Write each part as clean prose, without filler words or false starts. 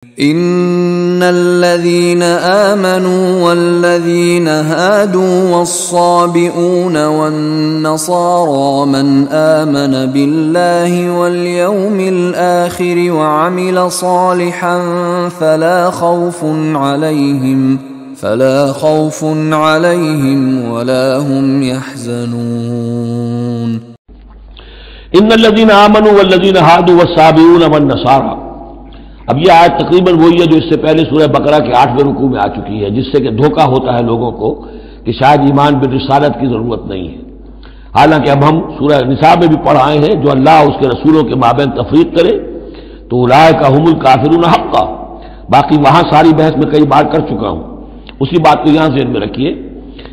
ان الذين آمنوا والذين هادوا والصابئون والنصارى من آمن بالله واليوم الآخر وعمل صالحا فلا خوف عليهم ولا هم يحزنون ان الذين آمنوا والذين هادوا والصابئون والنصارى. اب یہ آیت تقریباً وہی ہے جو اس سے پہلے سورہ بقرہ کے 8ویں رکوع میں آ چکی ہے، جس سے کہ دھوکہ ہوتا ہے لوگوں کو کہ شاید ایمان بالرسالت کی ضرورت نہیں ہے. حالانکہ اب ہم سورہ نساء میں بھی پڑھ آئے ہیں جو اللہ اس کے رسولوں کے مابین تفریق کرے تو اولئک هم الکافرون حقا. باقی وہاں ساری بحث میں کئی بار کر چکا ہوں، اسی بات کو یہاں ذہن میں رکھیے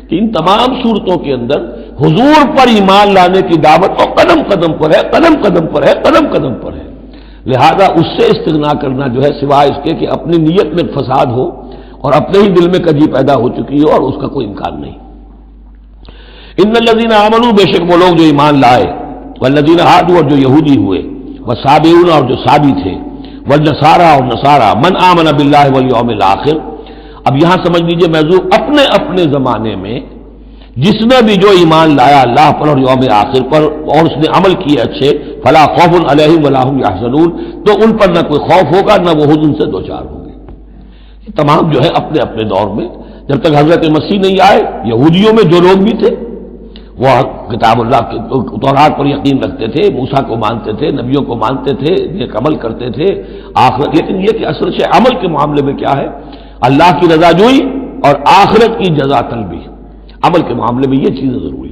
کہ ان تمام صورتوں کے اندر حضور پر ایمان لانے کی دعوت تو قدم قدم پر ہے، قدم قدم پر ہے، قدم قدم پر ہے. لہذا اس سے استغنا کرنا جو ہے سوائے اس کے کہ اپنی نیت میں فساد ہو اور اپنے ہی دل میں کجی پیدا ہو چکی ہو، اور اس کا کوئی امکان نہیں. ان الذین آمنوا، بے شک وہ لوگ جو ایمان لائے، والذین ہادوا، اور جو یہودی ہوئے، والصابئون، اور جو صابی تھے، والنصارى، اور نصارى، من آمن باللہ والیوم الآخر. اب یہاں سمجھ لیجئے موضوع اپنے اپنے زمانے میں جس نے بھی جو ایمان لایا اللہ پر اور یوم آخر پر اور اس نے عمل کیے اچھے، فلا خوف علیہم ولا هم یحزنون، تو ان پر نہ کوئی خوف ہوگا نہ وہ حزن سے دوچار ہوں گے. یہ تمام جو ہے اپنے اپنے دور میں، جب تک حضرت مسیح نہیں آئے یہودیوں میں جو لوگ بھی تھے وہ کتاب اللہ کے تورات پر یقین رکھتے تھے، موسیٰ کو مانتے تھے، نبیوں کو مانتے تھے، نیک عمل کرتے تھے آخرت. لیکن یہ کہ اصل سے عمل کے معاملے میں کیا ہے، اللہ کی رضا جوئی اور آخرت کی جزا طلبی. عمل کے معاملے میں یہ چیزیں ضروری